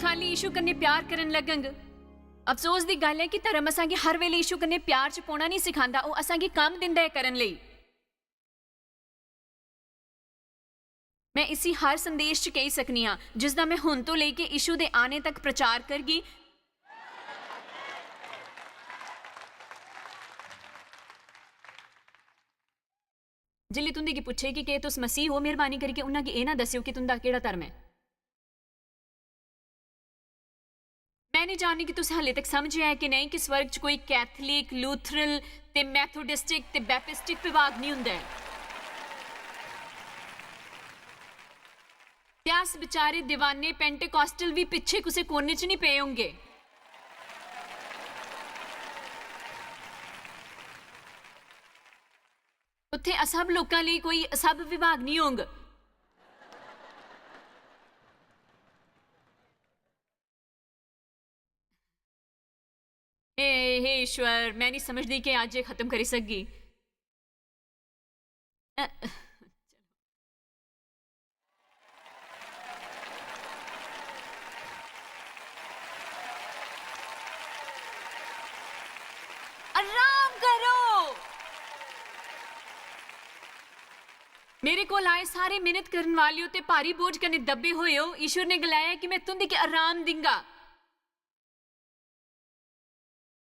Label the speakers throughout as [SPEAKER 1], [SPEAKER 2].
[SPEAKER 1] खाली ईशू कन्ने प्यार करन लगंग। अफसोस दी गल है कि धर्म असांगी हर वेले ईशू कन्ने प्यार च पौना नहीं सिखांदा, वो असांगी काम दिंदा है करन लई। मैं इसी हर संदेश च कही सकनी हाँ जिसदा मैं हुण तो लेके ईशू दे आने तक प्रचार करगी। जिल्ले तुंदी की पुछेगी कि तुस मसीह हो, मेहरबानी करके उन्हां की एह ना दस्सियो कि तुंदा केड़ा धर्म है। मैं नहीं जाननी कि तुस हाले तक समझिया है कि नहीं कि स्वर्ग च कोई कैथलिक, लूथरन ते मैथोडिस्टिक ते बैपिस्टिक विभाग नहीं हुंदा है। त्यास बेचारे दीवाने पेंटेकॉस्टल भी पिछे कुसे कोने च नहीं पे होंगे। उत्थे असब लोकां लई कोई असब विभाग नहीं होंग। हे ईश्वर, मैं नहीं समझदी कि अज खत्म करी सकगी। आराम करो। मेरे को आए सारे मेहनत करने वाले ते भारी बोझ कने दबे हुए हो। ईश्वर ने गलाया कि मैं तुंदी के आराम दिंगा,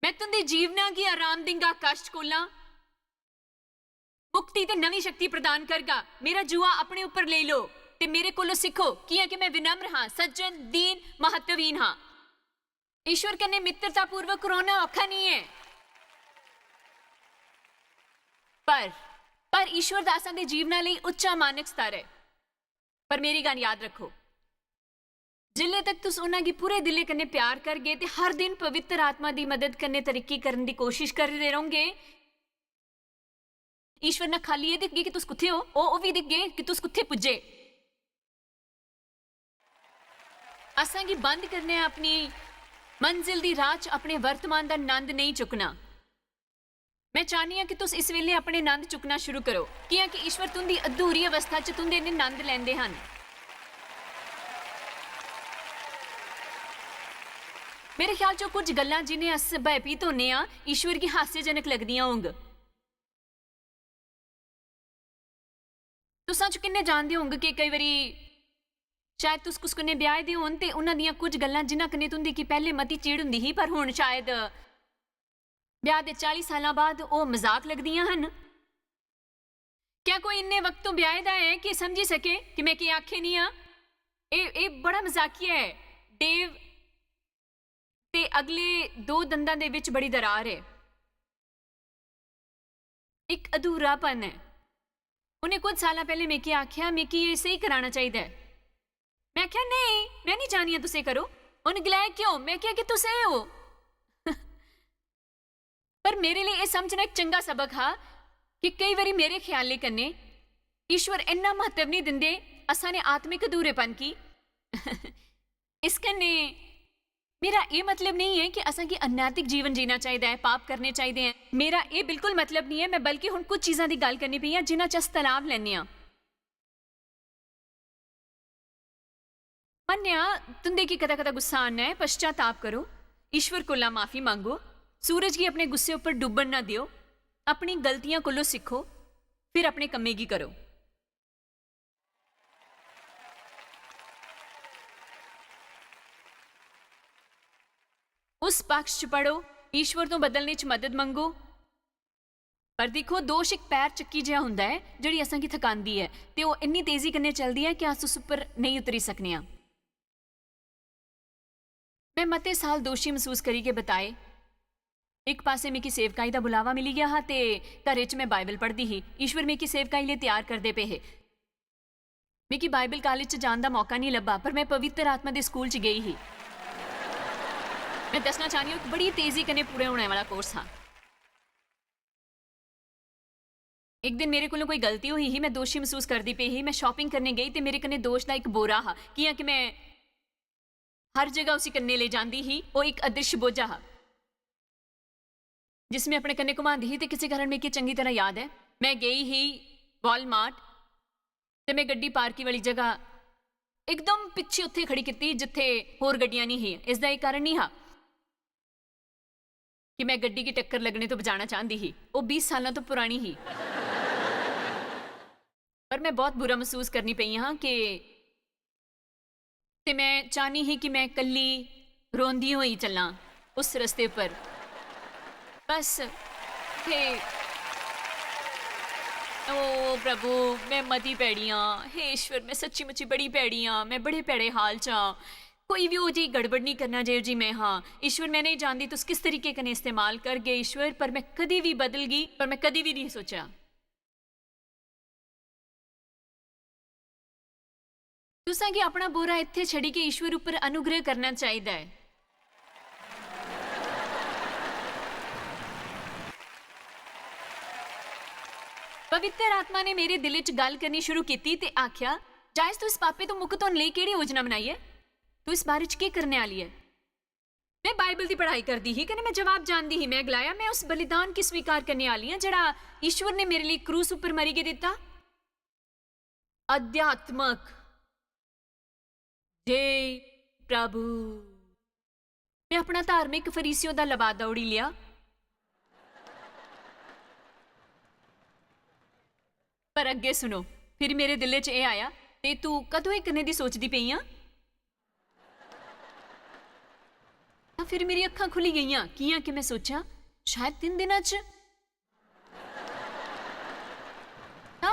[SPEAKER 1] मैं तुंदी जीवना की आराम दिंगा, कष्ट कोला मुक्ति ते नवी शक्ति प्रदान करगा। मेरा जुआ अपने ऊपर ले लो ते मेरे कोलो सीखो कि मैं विनम्र हाँ, सज्जन, दीन, महत्वहीन हाँ। ईश्वर कन्ने मित्रता पूर्वक रोना औखा नहीं है, पर ईश्वर दासां दे जीवना लई उच्चा मानक स्तर है। पर मेरी गल याद रखो, जिल्ले तक तुस उन्हां गी पूरे दिले कन्ने प्यार करगे ते हर दिन पवित्र आत्मा दी मदद कन्ने तरक्की करन दी कोशिश करदे रहोगे, ईश्वर ना खाली ये दिखगे कि तुस कुत्थे हो, ओ भी दिखगे कि तुस कुत्थे पुज्जे। असां गी बंद करने अपनी मंजिल दी राह च अपने वर्तमान दा नंद नहीं चुकना। मैं चाहनी हाँ कि तुस इस वेले अपने नंद चुकना शुरू करो, कि ईश्वर तुंदी अधूरी अवस्था च तुंदे ने नंद लैंदे हन। मेरे ख्याल चो कुछ गल्लां जिन्हें अस भयभीत होने आ, ईश्वर की हास्यजनक लगदियां होंग। तुसां च किन्ने जानदे होंगे कि कई बारी शायद तुस कुस कन्ने ब्याह दे होन ते उन्हां दियां कुछ गल्लां जिन्हां कन्ने तुंदी की पहले मती चिड़ हुंदी ही, पर हुण शायद ब्याह दे 40 साल बाद ओ मजाक लगदियां हन। क्या कोई इन्ने वक्त तो ब्याह दा है कि समझी सके कि मैं क्या आखे नहीं हाँ? ए बड़ा मजाकिया है। डेव ते अगले 2 दंदां दे विच बड़ी दरार है, एक अधूरापन है। उन्हें कुछ साल पहले मैं क्या आख्या, मैं कि ये सही कराना चाहिए। मैं आख्या नहीं, मैं नहीं चाहनी तुसे करो। उन्हें गलाया क्यों? मैं क्या कि तुसे हो। पर मेरे लिए यह समझना एक चंगा सबक हा कि कई बारी मेरे ख्याल कन्ने ईश्वर इन्ना महत्व नहीं दिंदे असा ने आत्मिक अधूरेपन की। इस कन्ने मेरा ये मतलब नहीं है कि असा की अनैतिक जीवन जीना चाहिए है, पाप करने चाहिए हैं। मेरा ये बिल्कुल मतलब नहीं है। मैं बल्कि हुण कुछ चीज़ों की गल करनी पई है जिन्हां च अस तलाव लैने आ। मन्निया तुंदे की कदा कदा गुस्सा आना है, पश्चाताप करो, ईश्वर कोला माफी मांगो, सूरज की अपने गुस्से ऊपर डुबन ना दियो, अपनी गलतियां कोलो सीखो, फिर अपने कम्मे की करो। उस पक्ष च पढ़ो, ईश्वर तो बदलने च मदद मंगो। पर देखो, दोष एक पैर चक्की जिहा हुंदा है जिहड़ी असां की थकांदी है ते वो इन्नी तेजी कन्ने चलदी है कि अस उस उपर नहीं उतरी सकने आ। मैं मते साल दोषी महसूस करी के बताए। एक पासे मिकी सेवकाई का बुलावा मिली गया हा ते घरे च मैं बाइबल पढ़दी ही। ईश्वर मिकी सेवकाई लिए तैयार करदे पे हे। मिकी बाइबल कॉलेज च जान दा मौका नहीं लब्भा, पर मैं पवित्र आत्मा दे स्कूल च गई ही। मैं दसना चाहनी हूं, बड़ी तेजी कन्ने पूरे होने वाला कोर्स था। एक दिन मेरे को कोई गलती हुई ही, मैं दोषी महसूस करदी पे ही। मैं शॉपिंग करने गई ते मेरे कन्ने दोष दा एक बोरा हा, कि मैं हर जगह उसी कन्ने ले जाती ही। वो एक अदृश्य बोझा हा जिसमें अपने कन्ने घुमांदी ही। ते किसी कारण मेरी चंगी तरह याद है, मैं गई ही वॉलमार्ट ते मैं गड्डी पार्की वाली जगह ਇੱਕਦਮ ਪਿੱਛੇ ਉੱਥੇ ਖੜੀ ਕੀਤੀ ਜਿੱਥੇ ਹੋਰ ਗੱਡੀਆਂ ਨਹੀਂ ਸੀ। ਇਸ ਦਾ ਇਹ ਕਾਰਨ ਨਹੀਂ ਹਾਂ ਕਿ ਮੈਂ ਗੱਡੀ की टक्कर लगने तो बचाना चाहती ही, वो 20 सालों तो पुरानी ही। पर मैं बहुत बुरा महसूस करनी पई हाँ कि ते मैं चाहनी ही कि मैं कल्ली रोंदी हुई चलना उस रस्ते पर बस। हे ओ प्रभु, मैं मती पैड़ी हाँ। हे ईश्वर, मैं सच्ची मुच्ची बड़ी पैड़ी हाँ। मैं बड़े पैड़े हाल च हाँ। कोई भी वो जी गड़बड़ नहीं करना जे जी मैं हाँ। ईश्वर मैं नहीं जानती तुस किस तरीके कने इस्तेमाल कर गए ईश्वर, पर मैं कदी भी बदल गई, पर मैं कदी भी नहीं सोचा। तुसा कि अपना बोरा इत्थे छड़ी के ईश्वर ऊपर अनुग्रह करना चाहिए है। पवित्र आत्मा ने मेरे दिल च गल करनी शुरू की ते आख्या, जायज तू इस पापे तो मुक्त होने लई केड़ी योजना बनाई है? तू इस बारे च की करने वाली है? मैं बाइबल की पढ़ाई करती ही कने मैं जवाब जानती ही। मैं गलाया मैं उस बलिदान की स्वीकार करने वाली हाँ जड़ा ईश्वर ने मेरे लिए क्रूस ऊपर मरी के दिता। अध्यात्मक जय प्रभु। मैं अपना धार्मिक फरीसियों का लबादा उड़ी लिया। पर अगे सुनो, फिर मेरे दिल च यह आया, ते तू कदों ये करने की सोचती पई हाँ? फिर मेरी अखां खुली गईयां कियां कि मैं सोचा शायद 3 दिनों च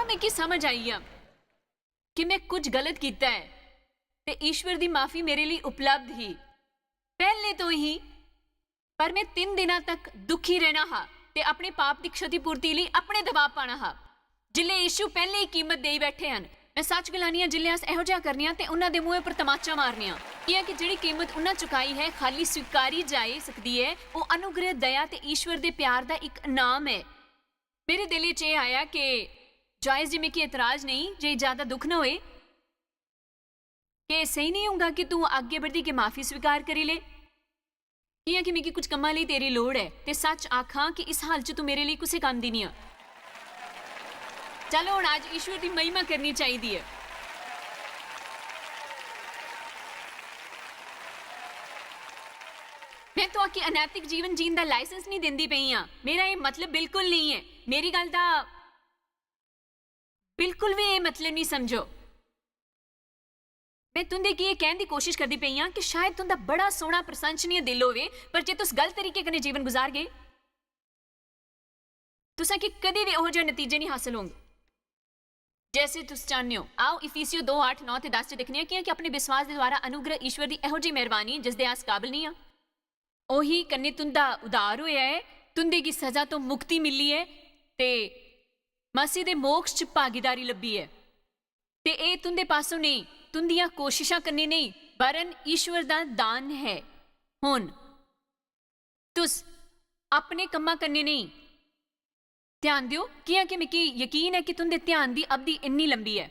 [SPEAKER 1] मैं की समझ आई है कि मैं कुछ गलत किया है ते ईश्वर की माफी मेरे लिए उपलब्ध ही पहले तो ही। पर मैं 3 दिनों तक दुखी रहना हा ते अपने पाप की क्षतिपूर्ति लिए अपने दबाव पाना हा जिले यीशु पहले ही कीमत दे बैठे हैं। मैं सच गलानी हाँ, जिले अस इहो जिहा करनी ते उन्हां दे मूँह पर तमाचा मारनी कि जिहड़ी कीमत उन्हां चुकाई है खाली स्वीकारी जा सकती है। वो अनुग्रह, दया ते ईश्वर दे प्यार दा एक इनाम है। मेरे दिल च यह आया कि जायज़ जी में की एतराज नहीं जे ज़्यादा दुख ना होए कि सही नहीं होगा कि तू आगे बढ़ी के माफ़ी स्वीकार करी ले किया कि मिगी कुछ कम्मां लई तेरी लोड़ है ते सच आखां कि इस हाल च तू मेरे लिए कुछ काम दी नहीं आ। चलो हुण आज ईश्वर की महिमा करनी चाहिए है। मैं तो आके अनैतिक जीवन जीने का लाइसेंस नहीं देंदी पई हाँ। मेरा ये मतलब बिल्कुल नहीं है। मेरी गल दा बिल्कुल भी ये मतलब नहीं समझो। मैं तुंदे की ये कहने की कोशिश करती पई हाँ कि शायद तुंदा बड़ा सोहना प्रशंसनीय दिल होवे, पर जे तुस गलत तरीके कने जीवन गुजार गए तुसा कि कदी भी ओहो जिहे नतीजे नहीं हासिल होंगे जैसे तुस चाहते हो। आओ इफिसियो 2:8-9 ते 10 च देखने कि अपने विश्वास के द्वारा अनुग्रह ईश्वर की इहो जी मेहरबानी जिसदे अस काबिल नहीं हाँ। ओही कन्ने तुंदा उदार होया है, तुंदे की सजा तो मुक्ति मिली है ते मसीह दे मोक्ष च भागीदारी लभी है ते ए तुंदे पासों नहीं, तुंदियां कोशिशां करने नहीं, वरन ईश्वर दा दान है। हुण तुस अपने कम्मा करने नहीं। ध्यान दियो कि मिकी यकीन है कि तुंदे ध्यान की अवधि इन्नी लंबी है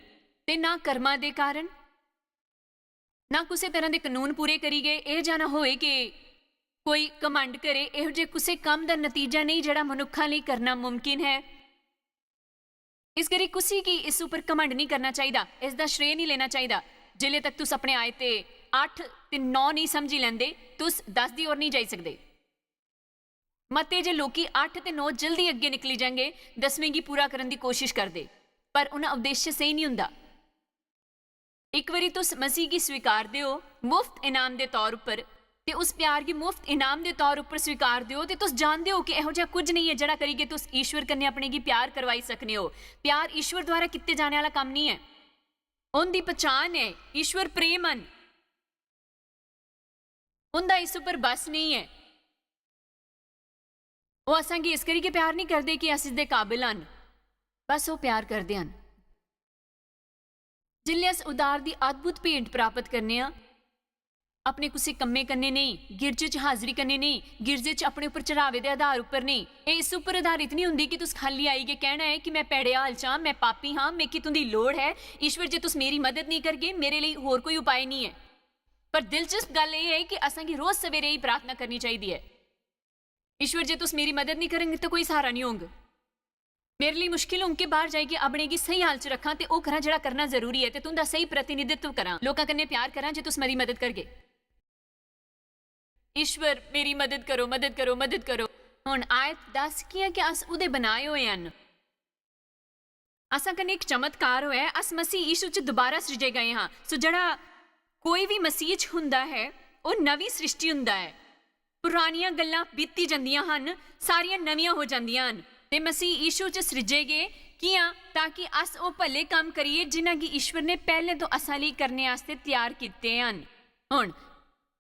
[SPEAKER 1] ते ना कर्मा दे कारण ना किसी तरह के कानून पूरे करी गए। यह जाना होए कि कोई घमंड करे, इहो जे किसी काम का नतीजा नहीं जिहड़ा मनुखा लई करना मुमकिन है। इस करी किसी की इस उपर घमंड नहीं करना चाहिए, इसका श्रेय नहीं लेना चाहिए। जिले तक तुस अपने आए ते 8 ते 9 नहीं समझी लैंदे तुस 10 दी ओर नहीं जाई सकते। मते जे लोकी 8 ते 9 जल्दी अगे निकली जाएंगे 10वीं की पूरा करने की कोशिश करते, पर उन्हें उद्देश्य सही नहीं हुंदा। एक बारी तुस मसीह की स्वीकार दियो मुफ्त इनाम के तौर पर ते उस प्यार की मुफ्त इनाम के तौर पर स्वीकार दियो ते तुस जानते हो कि इहो जिहा कुछ नहीं है जिहड़ा करिए तुस ईश्वर कन्ने अपने की प्यार करवाई सकने हो। प्यार ईश्वर द्वारा किए जाने वाला काम नहीं है, उनकी पहचान है। ईश्वर प्रेमन, उनका इस उपर बस नहीं है। वो असांगी इस करी के प्यार नहीं करते कि अस इसके काबिल हन, बस वो प्यार करते हैं। जिले अस उदार की अद्भुत भेंट प्राप्त करने अपने किसी कम्मे करने नहीं, गिरजे च हाजिरी करने नहीं, गिरजे च अपने उपर चढ़ावे के आधार उपर नहीं। ये इस उपर आधारित नहीं होंगी कि तुस खाली आई के कहना है कि मैं पैड़े हाल च, मैं पापी हाँ, मेरी तुंदी लोड़ है ईश्वर, जे तुस मेरी मदद नहीं करगे मेरे लिए होर कोई उपाय नहीं है। पर दिलचस्प गल यह है कि असांगी रोज सवेरे ही प्रार्थना करनी चाहिए है, ईश्वर जे तुस मेरी मदद नहीं करेंगे तो कोई सहारा नहीं होंगे। मेरे लिए मुश्किल होंगे बाहर जाएगी अपने की सही हाल च रखा ते ओ करा जेड़ा करना जरूरी है ते तुंदा सही प्रतिनिधित्व करा लोकां कन्नै प्यार करा जे तुस मेरी मदद करगे। ईश्वर मेरी मदद करो मदद करो मदद करो। हुण आयत दस की है कि अस उदे बनाए होए हन। असां कन्नै एक चमत्कार होया है, अस मसीह यीशु च दोबारा सृजे गए हाँ। सो जड़ा कोई भी मसीह च हुंदा है ओ नवी सृष्टि हुंदा है। पुरानियां गल्लां बीती जंदियां हन, सारियां नवियां हो जांदियां हन ते मसीह यीशु च सृजे गए कियां ताकि अस ओ भले काम करिए जिन्हां की ईश्वर ने पहले तो असां लई करने आस्ते तैयार कीते हन। हुण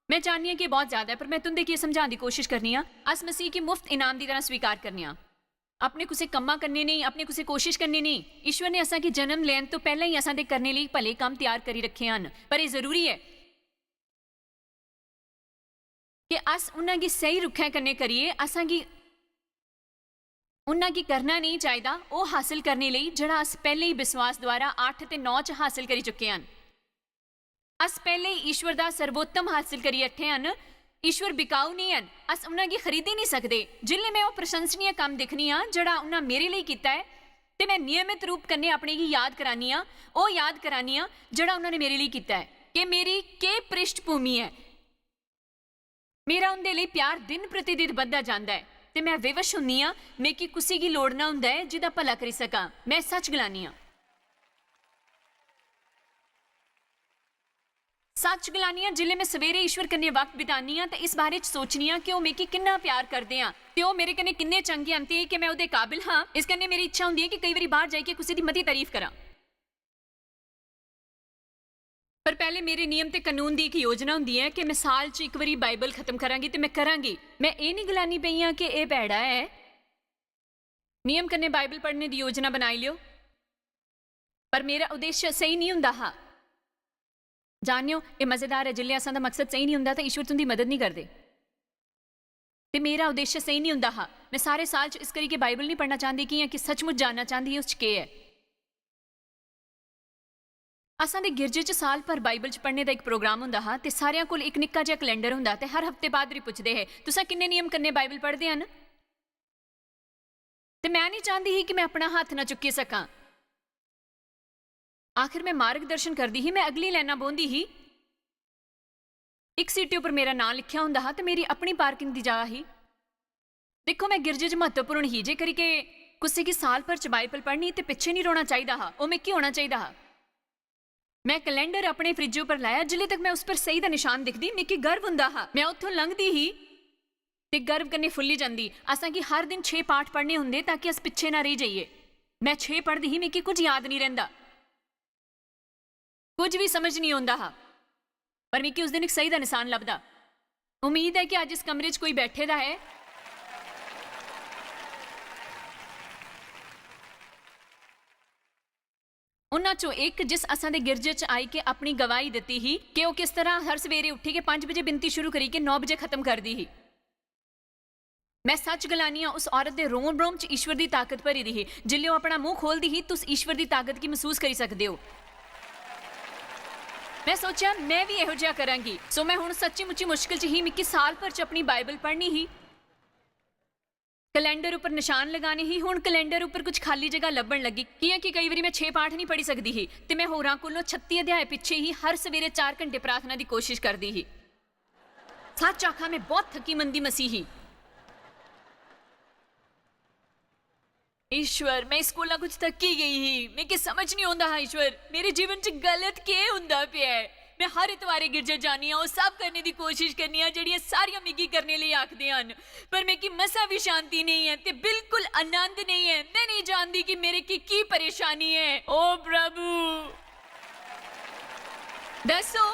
[SPEAKER 1] मैं चाहनी हां कि बहुत ज्यादा है पर मैं तुंदे की समझाने की कोशिश करनी हां। अस मसीह की मुफ्त इनाम की तरह स्वीकार करने हां, अपने कुछ कम्मा करने नहीं, अपने कुछ कोशिश करनी नहीं। ईश्वर ने असां की जन्म लैन तो पहले ही असां दे करने लिए भले काम तैयार करी रखे हन, पर यह जरूरी है कि अस उन्हां की सही रुखा कन्ने करिए। असां की उन्हां की करना नहीं चाहिए वो हासिल करने लिए जड़ा अस पहले ही विश्वास द्वारा 8 ते 9 च हासिल करी चुके हैं। अस पहले ही ईश्वर का सर्वोत्तम हासिल करी अठे हैं। ईश्वर बिकाऊ नहीं हैं, अस उन्हां की खरीदी नहीं सकते। जिले मैं वो प्रशंसनीय काम दिखनी हाँ जड़ा उन्हां मेरे लिए किया है तो मैं नियमित रूप कन्ने अपने की याद करानी हाँ, वो याद करानी हाँ जड़ा उन्होंने मेरे लिए किया है कि मेरी के पृष्ठभूमि है। मेरा उनके लिए प्यार दिन प्रतिदिन बढ़ता जाता है तो मैं विवश हुंदी हाँ। मैं कि कुसी की लोड़ ना हुंदा है जिदा भला करी सका। मैं सच गलानी हाँ, सच गलानी हाँ। जिले मैं सवेरे ईश्वर कन्ने वक्त बितानी हाँ तो इस बारे सोचनी हाँ कि वो मेरे किन्ना प्यार करते हैं तो वो मेरे कन्ने किन्ने चंगे हैं ते कि मैं उहदे काबिल हाँ। इस कन्ने मेरी इच्छा हुंदी है कि कई बारी बाहर जाके किसी की मती तारीफ करा, पर पहले मेरे नियम ते कानून की एक योजना हुंदी है कि मैं साल च एक बारी बाइबल खत्म करांगी तो मैं करांगी। मैं ये नहीं गलानी पई हाँ कि यह भैड़ा है। नियम कन्ने बाइबल पढ़ने की योजना बनाई लियो, पर मेरा उद्देश्य सही नहीं हुंदा हा। जानियो ये मजेदार है, जिले असां दा मकसद सही नहीं हुंदा तो ईश्वर तुंदी मदद नहीं करते ते मेरा उद्देश्य सही नहीं हुंदा हा। मैं सारे साल च इस करी के बाइबल नहीं पढ़ना चाहती कि सचमुच जानना चाहती उस के है। असां दे गिरजे च साल भर बाइबल च पढ़ने का एक प्रोग्राम हुंदा हा ते सारियां कोल एक निक्का जिहा कैलेंडर हुंदा ते हर हफ्ते पादरी पुछदे है तुसां किन्ने नियम कन्ने बाइबल पढ़दे हन ते मैं नहीं चाहती ही कि मैं अपना हाथ ना चुकी सकां। आखिर मैं मार्गदर्शन करदी ही, मैं अगली लाइना बोंदी ही। एक सीटे उपर मेरा नाम लिखिया हुंदा हा ते मेरी अपनी पार्किंग की जगह ही। देखो मैं गिरजे च महत्वपूर्ण ही जे करी के कुछ की साल भर च बाइबल पढ़नी तो पिछे नहीं रोना चाहिए हा, वो मिकी होना चाहिए हा। मैं कैलेंडर अपने फ्रिज पर लाया, जिले तक मैं उस पर सही का निशान दिखदी मिकी गर्व हुंदा हा। मैं उत्थों लंघदी ही ते गर्व कन्ने फुल्ली जांदी। असां की हर दिन 6 पाठ पढ़ने हुंदे ताकि अस पिछे ना रह जाइए। मैं 6 पढ़दी ही, मिकी कुछ याद नहीं रहिंदा, कुछ भी समझ नहीं आउंदा हा, पर मिकी उस दिन एक सही का निशान लभदा। उम्मीद है कि अज इस कमरे च कोई बैठे दा है उन्हां चों एक जिस असां दे गिरजे च आई के अपनी गवाही दिती ही कि वह किस तरह हर सवेरे उठी के 5 बजे बिनती शुरू करी के 9 बजे खत्म कर दी ही। मैं सच गलानी हाँ उस औरत दे रोम रोम च ईश्वर की ताकत भरी दी ही। जिले वो अपना मुंह खोलदी ही तुस ईश्वर की ताकत की महसूस करी सकते हो। मैं सोचा मैं भी इहो जिहा करांगी। सो मैं हुण सच्ची मुच्ची मुश्किल च ही, मिकी साल भर च अपनी बाइबल पढ़नी ही, कैलेंडर उपर निशान लगाने ही। हुण कैलेंडर उपर कुछ खाली जगह लभण लगी कि कई बारी मैं 6 पाठ नहीं पढ़ी सकती ही ते मैं होरां कोलों 36 अध्याय पिछे ही हर सवेरे 4 घंटे प्रार्थना की कोशिश करती ही। सच आखा मैं बहुत थकी मंदी मसीही। ईश्वर मैं स्कूल कुछ थकी गई ही, मैं कि समझ नहीं आता। ईश्वर मेरे जीवन च गलत के हुंदा पिया है। मैं हर इतवारे गिरजा जानी हाँ, सब करने की कोशिश करनी हाँ जड़ियां सारियां मिगी करने लिए आखदे हन, पर मैं कि मसा भी शांति नहीं है ते बिल्कुल आनंद नहीं है। मैं नहीं जानती कि मेरे की परेशानी है। ओ प्रभु दसो।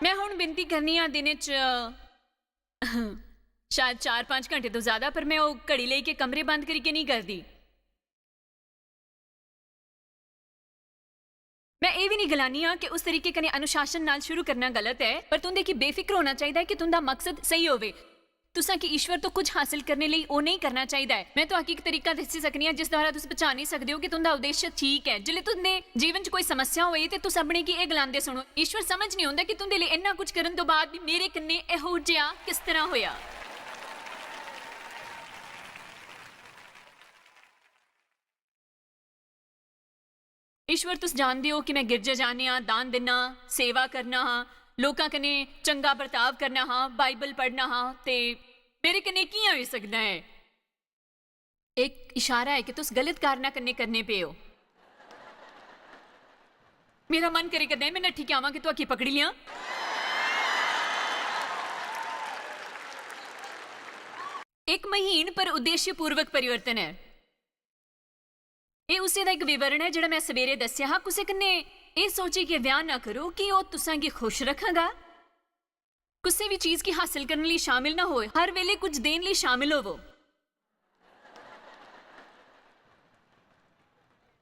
[SPEAKER 1] मैं हुण बिनती करनी हाँ दिन शायद 4-5 घंटे तो ज्यादा, पर मैं वो घड़ी लेके कमरे बंद करके नहीं करती। मैं ये भी नहीं गलानी हाँ कि उस तरीके कने अनुशासन नाल शुरू करना गलत है, पर तुंदे की बेफिक्र होना चाहिए कि तुंदा मकसद सही होवे। तुसा कि ईश्वर तो कुछ हासिल करने ਲਈ ਉਹ ਨਹੀਂ ਕਰਨਾ ਚਾਹੀਦਾ ਹੈ। ਮੈਂ ਤੁਹਾਨੂੰ ਇੱਕ ਤਰੀਕਾ ਦੱਸ ਸਕਦੀ ਹਾਂ ਜਿਸ ਦੁਆਰਾ ਤੁਸੀਂ ਪਛਾਣ ਨਹੀਂ ਸਕਦੇ ਹੋ ਕਿ ਤੁਹਾਡਾ ਉਦੇਸ਼ ਠੀਕ ਹੈ। ਜਿਲੇ ਤੁਹਾਡੇ ਜੀਵਨ 'ਚ ਕੋਈ ਸਮੱਸਿਆ ਹੋਈ ਤੇ ਤੁਸੀਂ ਆਪਣੇ ਕੀ ਇਹ ਗਲਾਂਦੇ ਸੁਣੋ। ਈਸ਼ਵਰ ਸਮਝ ਨਹੀਂ ਹੁੰਦਾ ਕਿ ਤੁਹਾਡੇ ਲਈ ਇੰਨਾ ਕੁਝ ਕਰਨ ਤੋਂ ਬਾਅਦ ਵੀ ਮੇਰੇ ਕੰਨੇ ਇਹੋ ਜਿਹਾ ਕਿਸ ਤਰ੍ਹਾਂ ਹੋਇਆ। ਈਸ਼ਵਰ ਤੁਸੀਂ ਜਾਣਦੇ ਹੋ ਕਿ ਮੈਂ ਗਿਰਜਾ ਜਾਣੇ ਹਾਂ, ਦਾਨ ਦੇਣਾ, ਸੇਵਾ ਕਰਨਾ ਹਾਂ, ਲੋਕਾਂ ਕਨੇ ਚੰਗਾ ਵਰਤਾਵ ਕਰਨਾ ਹਾਂ, ਬਾਈਬਲ ਪੜ੍ਹਨਾ ਹਾਂ ਤੇ ਮੇਰੇ ਕਨੇ ਕੀ ਹੋ ਸਕਦਾ ਹੈ। ਇੱਕ ਇਸ਼ਾਰਾ ਹੈ ਕਿ ਤੁਸੀਂ ਗਲਤ ਕਾਰਨਾ ਕਰਨੇ ਪਏ ਹੋ। ਮੇਰਾ ਮਨ ਕਰੇ ਕਦੇ ਮੈਂ ਨੱਠੀ ਕੇ ਆਵਾਂ ਕਿ ਤੂੰ ਆਖੀ ਪਕੜੀ ਲਿਆ। ਇੱਕ ਮਹੀਨ ਪਰ ਉਦੇਸ਼ਪੂਰਵਕ ਪਰਿਵਰਤਨ ਹੈ। ਇਹ ਉਸੇ ਦਾ ਇੱਕ ਵਿਵਰਣ ਹੈ ਜਿਹੜਾ ਮੈਂ ਸਵੇਰੇ ਦੱਸਿਆ ਹਾਂ। ਕਿਸੇ ਕਨੇ ਇਹ ਸੋਚੀ ਕਿ ਵਿਆਹ ਨਾ ਕਰੋ ਕਿ ਉਹ ਤੁਸਾਂ ਕੀ ਖੁਸ਼ ਰੱਖਾਂਗਾ। ਕਿਸੇ ਵੀ ਚੀਜ਼ ਕੀ ਹਾਸਿਲ ਕਰਨ ਲਈ ਸ਼ਾਮਿਲ ਨਾ ਹੋਏ, ਹਰ ਵੇਲੇ ਕੁਝ ਦੇਣ ਲਈ ਸ਼ਾਮਿਲ ਹੋਵੋ।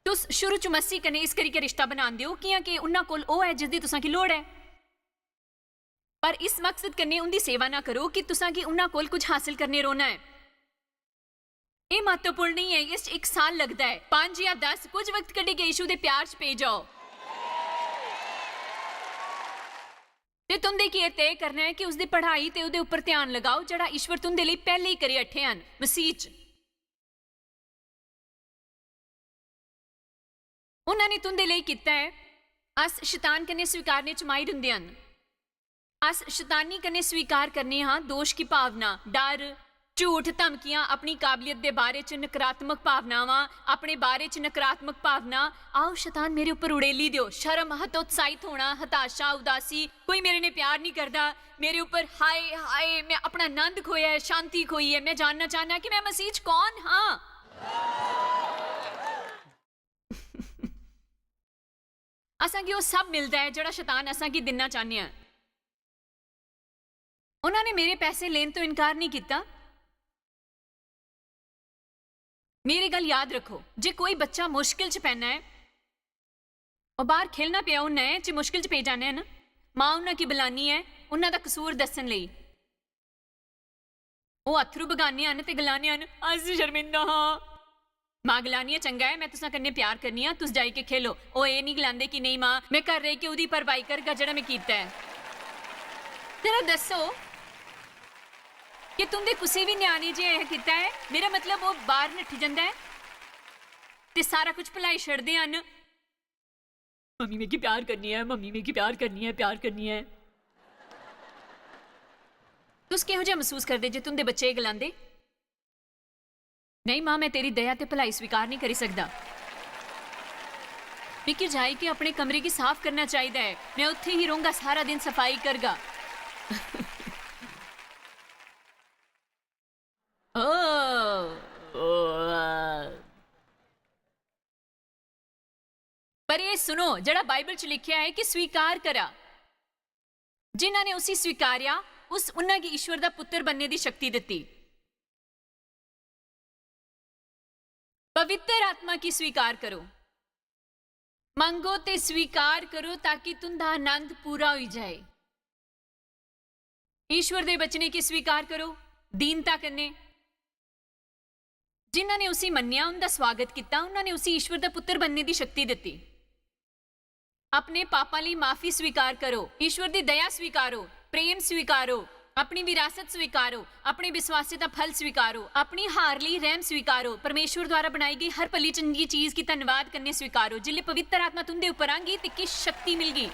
[SPEAKER 1] ਤੁਸ ਸ਼ੁਰੂ ਚ ਮਸੀਹ ਕਨੇ ਇਸ ਕਰਕੇ ਰਿਸ਼ਤਾ ਬਣਾਉਂਦੇ ਹੋ ਕਿ ਉਹਨਾਂ ਕੋਲ ਉਹ ਹੈ ਜਿਸ ਦੀ ਤੁਸਾਂ ਕੀ ਲੋੜ ਹੈ, ਪਰ ਇਸ ਮਕਸਦ ਕਨੇ ਉਹਦੀ ਸੇਵਾ ਨਾ ਕਰੋ ਕਿ ਤੁਸਾਂ ਕੀ ਉਹਨਾਂ ਕੋਲ ਕੁਝ ਹਾਸਿਲ ਕਰਨੇ ਰੋਣਾ ਹੈ। ਇਹ ਮਹੱਤਵਪੂਰਨ ਨਹੀਂ ਹੈ। ਇਸ 'ਚ 1 ਸਾਲ ਲੱਗਦਾ ਹੈ, 5 ਜਾਂ 10 ਕੁਝ ਵਕਤ ਕੱਢੇ ਕੇ ਯੀਸ਼ੂ ਦੇ ਪਿਆਰ 'ਚ ਪੈ ਜਾਓ ਤੇ ਤੁੰਦੇ ਕੀ ਇਹ ਤੈਅ ਕਰਨਾ ਹੈ ਕਿ ਉਸਦੀ ਪੜ੍ਹਾਈ ਤੇ ਉਹਦੇ ਉੱਪਰ ਧਿਆਨ ਲਗਾਓ ਜਿਹੜਾ ਈਸ਼ਵਰ ਤੁੰਦੇ ਲਈ ਪਹਿਲੇ ਹੀ ਕਰੇ ਅੱਠੇ ਹਨ ਮਸੀਹ 'ਚ। ਉਹਨਾਂ ਨੇ ਤੁੰਦੇ ਲਈ ਕੀਤਾ ਹੈ। ਅਸ ਸ਼ੈਤਾਨ ਕਨੇ ਸਵੀਕਾਰਨੇ 'ਚ ਮਾਹਿਰ ਹੁੰਦੇ ਹਨ। ਅਸ ਸ਼ੈਤਾਨੀ ਕਨੇ ਸਵੀਕਾਰ ਕਰਨੇ ਹਾਂ ਦੋਸ਼ ਕੀ ਭਾਵਨਾ, ਡਰ, ਝੂਠ, ਧਮਕੀਆਂ, ਆਪਣੀ ਕਾਬਲੀਅਤ ਦੇ ਬਾਰੇ 'ਚ ਨਕਾਰਾਤਮਕ ਭਾਵਨਾਵਾਂ, ਆਪਣੇ ਬਾਰੇ 'ਚ ਨਕਾਰਾਤਮਕ ਭਾਵਨਾ। ਆਓ ਸ਼ੈਤਾਨ ਮੇਰੇ ਉੱਪਰ ਉੜੇਲੀ ਦਿਓ। ਸ਼ਰਮ, ਹਤੋਤਸਾਹਿਤ ਹੋਣਾ, ਹਤਾਸ਼ਾ, ਉਦਾਸੀ, ਕੋਈ ਮੇਰੇ ਨੇ ਪਿਆਰ ਨਹੀਂ ਕਰਦਾ, ਮੇਰੇ ਉੱਪਰ ਹਾਏ ਹਾਏ ਮੈਂ ਆਪਣਾ ਆਨੰਦ ਖੋਇਆ ਹੈ, ਸ਼ਾਂਤੀ ਖੋਈ ਹੈ, ਮੈਂ ਜਾਣਨਾ ਚਾਹਨਾ ਕਿ ਮੈਂ ਮਸੀਹ 'ਚ ਕੌਣ ਹਾਂ। ਅਸਾਂ ਕੀ ਉਹ ਸਭ ਮਿਲਦਾ ਹੈ ਜਿਹੜਾ ਸ਼ੈਤਾਨ ਅਸਾਂ ਕੀ ਦੇਣਾ ਚਾਹੁੰਦੇ ਹਾਂ। ਉਹਨਾਂ ਨੇ ਮੇਰੇ ਪੈਸੇ ਲੈਣ ਤੋਂ ਇਨਕਾਰ ਨਹੀਂ ਕੀਤਾ। मेरी गल याद रखो, जे कोई बच्चा मुश्किल च पैना है और बाहर खेलना पिया उन्हें च मुश्किल च पे जाने है ना, मां उन्हें की बुलानी है उन्हों का कसूर दसन लई। वो अथरू बगाने हैं ते गलाने हैं अस शर्मिंदा हाँ। मां गलानी है चंगा है मैं तुसा कन्ने प्यार करनी है, तुस जाई के खेलो। वो ये नहीं गलांदे कि नहीं मां मैं घर रह के उहदी भरपाई करगा जिहड़ा मैं कीता है। जरा दसो कि तुंदे किसी भी न्याणे जे यह किया है, मेरा मतलब वो बाहर नट्ठी जाता है ते सारा कुछ भुलाई छड़दे हैं। मम्मी में की प्यार करनी है, मम्मी में की प्यार करनी है, प्यार करनी है। तुस किहो जिहा महसूस करदे जे तुंदे बच्चे गलांदे नहीं मां मैं तेरी दया ते भलाई स्वीकार नहीं करी सकदा। मिकी जाई के अपने कमरे की साफ करना चाहिए है, मैं उत्थे ही रहूंगा, सारा दिन सफाई करगा। पर ये सुनो जड़ा बाइबल च लिखिया है कि स्वीकार करा। जिन्होंने उसी स्वीकार्या उस उन्हें की ईश्वर का पुत्र बनने की शक्ति दी। पवित्र आत्मा की स्वीकार करो, मंगो ते स्वीकार करो ताकि तुंदा आनंद पूरा हो जाए। ईश्वर दे बचने की स्वीकार करो, दीनता करने। जिन्होंने उसी मन्निया उनका स्वागत किया, उन्होंने उसी ईश्वर का पुत्र बनने की शक्ति दी। अपने पापां लई माफी स्वीकार करो, ईश्वर की दया स्वीकारो, प्रेम स्वीकारो, अपनी विरासत स्वीकारो, अपने विश्वास का फल स्वीकारो, अपनी हार लई रहम स्वीकारो, परमेश्वर द्वारा बनाई गई हर भली चंगी चीज की धन्यवाद करने स्वीकारो। जिले पवित्र आत्मा तुंदे उपर आंगी ते किस शक्ति मिल गई।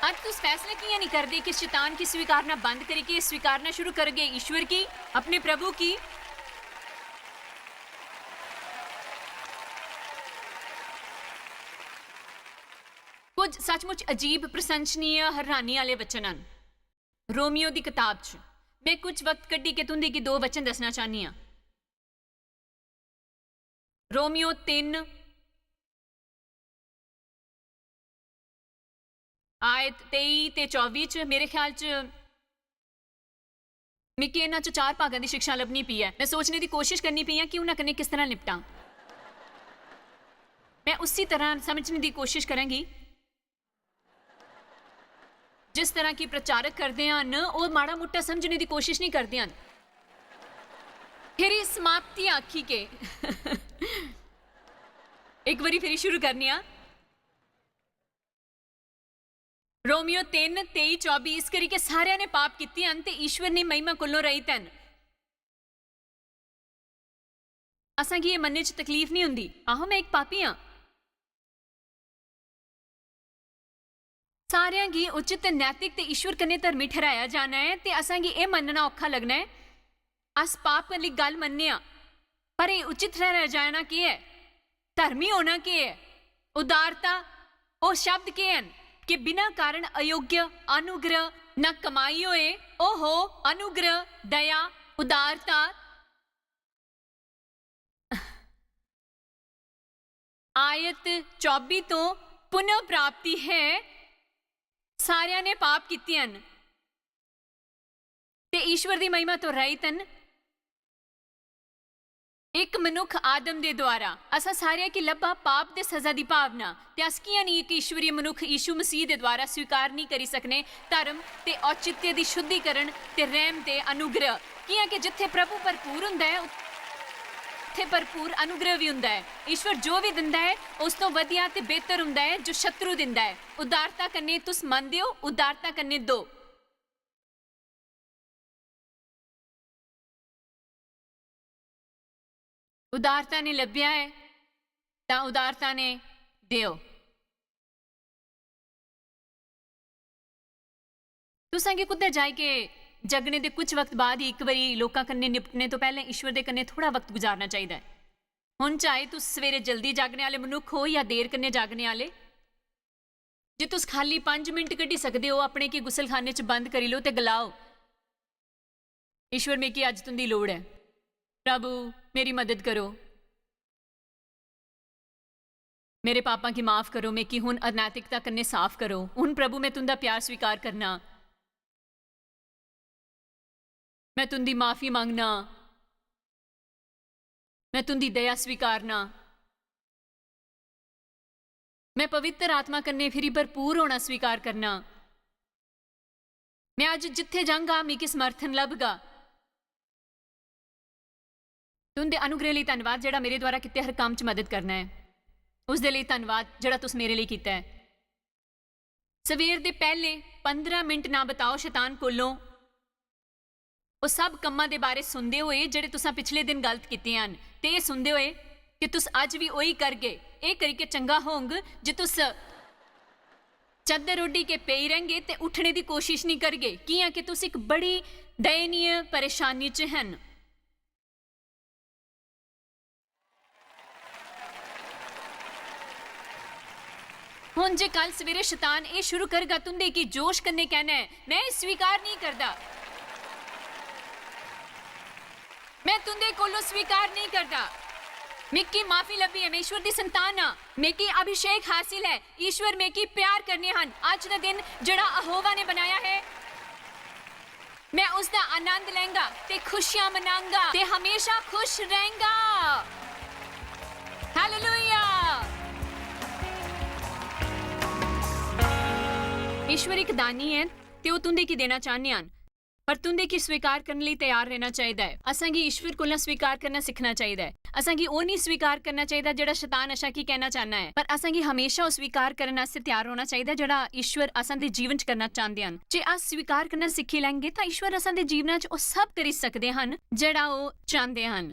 [SPEAKER 1] आज तुस फैसला किया नहीं करते कि शैतान की स्वीकारना बंद करके स्वीकारना शुरू कर गए ईश्वर की, अपने प्रभु की। कुछ सचमुच अजीब, प्रशंसनीय, हैरानी वाले वचन हैं रोमियो की किताब च। मैं कुछ वक्त कड्डी के तुंदे की 2 वचन दसना चाहनी हाँ। रोमियो 3 आयत 23 ते 24 च मेरे ख्याल च मिकी इन्हां च 4 भागां दी शिक्षा लभनी पई है। मैं सोचने की कोशिश करनी पई है कि उन्हां कन्नै किस तरह निपटां। मैं उसी तरह समझने की कोशिश करांगी ਜਿਸ ਤਰ੍ਹਾਂ ਕਿ ਪ੍ਰਚਾਰਕ ਕਰਦੇ ਹਨ ਉਹ ਮਾੜਾ ਮੋਟਾ ਸਮਝਣੇ ਦੀ ਕੋਸ਼ਿਸ਼ ਨਹੀਂ ਕਰਦੇ ਹਨ। ਫਿਰ ਇਹ ਸਮਾਪਤੀ ਆਖੀ ਕੇ ਇੱਕ ਵਾਰੀ ਫਿਰ ਸ਼ੁਰੂ ਕਰਨੀ ਆ। रोमियो 3:23-24 इस करिके सारे ने पाप कीते हैं ते ईश्वर ने महिमा कोलों रहित हैं। असां की ये मनने च तकलीफ नहीं हुंदी, आहो मैं एक पापी हाँ। सारियां गी उचित ते नैतिक ते ईश्वर कन्ने धर्मी ठहराया जाना है ते असां गी ये मनना औखा लगना है अस पाप करने गल मनने आ, पर ये उचित ठहराया जाना की है, धर्मी होना की है, उदारता वो शब्द के हैं कि बिना कारण अयोग्य अनुग्रह न कमाई होए ओहो अनुग्रह दया उदारता आयत 24 तो पुनः प्राप्ति है। सारिया ने पाप कीते हैं ते ईश्वर दी महिमा तो रहित हैं। एक मनुख आदम दे द्वारा असा सारिया की लब्बा पाप दे सजा दी भावना ते अस कियां नहीं एक ईश्वरीय मनुख यीशु मसीह दे द्वारा स्वीकार नहीं करी सकने धर्म ते औचित्य दी शुद्धिकरण ते रहम ते अनुग्रह कियां कि जिथे प्रभु भरपूर हुंदा है उत्थे भरपूर अनुग्रह भी हुंदा है। ईश्वर जो भी दिंदा है उस तो वधिया ते बेहतर हुंदा है जो शत्रु दिंदा है। उदारता कन्ने तुस मनदे हो, उदारता कन्ने दो। उदारता ने लभ्या है तां उदारता ने दियो। तुसां गी कुद्धर जाए के जगने दे कुछ वक्त बाद ही एक बारी लोकां कन्ने निपटने तो पहले ईश्वर दे कन्ने थोड़ा वक्त गुजारना चाहिए। हुण चाहे तुस सवेरे जल्दी जागने वाले मनुख हो या देर कन्ने जागने वाले, जे तुस खाली 5 मिनट कड्ढी सकदे हो अपने की गुसलखाने च बंद करी लो ते गलाओ ईश्वर मेरी अज तुंदी लोड़ है, प्रभु मेरी मदद करो, मेरे पापा की माफ करो, मैं की हुन अनैतिकता कन्ने साफ करो, हुन प्रभु मैं तुंदा प्यार स्वीकार करना, मैं तुंदी माफी मांगना, मैं तुंदी दया स्वीकारना, मैं पवित्र आत्मा कन्ने फिरी भरपूर होना स्वीकार करना, मैं अज जिथे जांगा मिगी समर्थन लभगा। तुंदे अनुग्रह लिए धन्नवाद जेड़ा मेरे द्वारा किते हर काम च मदद करना है, उस दे लिए धन्नवाद जेड़ा तुस मेरे लिए कीता है। सवेर दे पहले 15 मिनट ना बताओ शैतान कोलों उस सब कम्मां दे बारे सुनदे होए जेड़े तुसां पिछले दिन गलत कीते हन ते ये सुनदे होए कि तुस अज भी ओही करगे, ये करिके चंगा होंग जे तुस चद्दर उड्डी के पेई रहेंगे ते उठने की कोशिश नहीं करगे कियां कि तुस एक बड़ी दयनीय परेशानी च हन। हुण जे कल सवेरे शैतान ये शुरू करगा तुंदे की जोश करने कहना है मैं स्वीकार नहीं करता, मैं तुंदे कोलों स्वीकार नहीं करता, मिकी माफी लभी है, मैं ईश्वर दी संतान हाँ, मेकी अभिषेक हासिल है, ईश्वर मेकी प्यार करने हन। अज दा दिन जड़ा अहोवा ने बनाया है मैं उसका आनंद लेंगा ते खुशियां मनाऊंगा ते हमेशा खुश रहेंगा। हालेलुया। ईश्वर एक दानी है ते वो तुंदे की देना चाहने हैं पर तुंदे की स्वीकार करने लिए तैयार रहना चाहिए है। असां गी ईश्वर कोला स्वीकार करना सीखना चाहिए है। असां गी वो नहीं स्वीकार करना चाहिए जेड़ा शैतान असां की कहना चाहना है, पर असां गी हमेशा वो स्वीकार करने वास्ते तैयार होना चाहिए जेड़ा ईश्वर असां दे जीवन च करना चाहते हैं। जे अस स्वीकार करना सीखी लेंगे तो ईश्वर असां दे जीवन च वो सब करी सकते हैं जेड़ा वो चाहते हैं।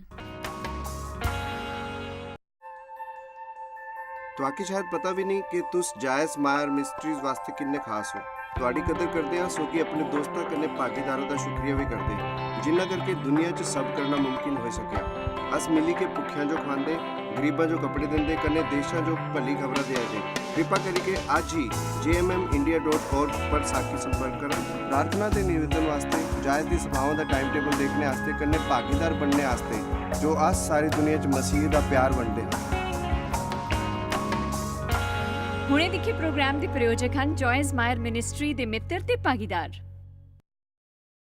[SPEAKER 2] तुहाकी शायद पता भी नहीं कि तुस जायस मायर मिस्ट्रीज वास्ते किन्ने खास हो। तुहाडी कदर करदे हां सो कि अपने दोस्तां कन्ने भागीदारां दा शुक्रिया भी करदे जिन्ना करके दुनिया च सब करना मुमकिन हो सकिया। अस मिली के भुखियां जो खांदे, गरीबां जो कपड़े दिंदे, कन्ने देशां जो भली खबरां दे दे। कृपा करके आज ही jmmindia.org पर साखी संपर्क करा। प्रार्थना ते निवेदन वास्ते जायस दी सभावां दा टाइम टेबल देखने वास्ते कन्ने भागीदार बनने वास्ते जो अस सारी दुनिया च मसीह दा प्यार वंडदे।
[SPEAKER 1] हुणे दिखे प्रोग्राम के प्रायोजक हैं जॉयस मायर मिनिस्ट्री के मित्र ते भागीदार।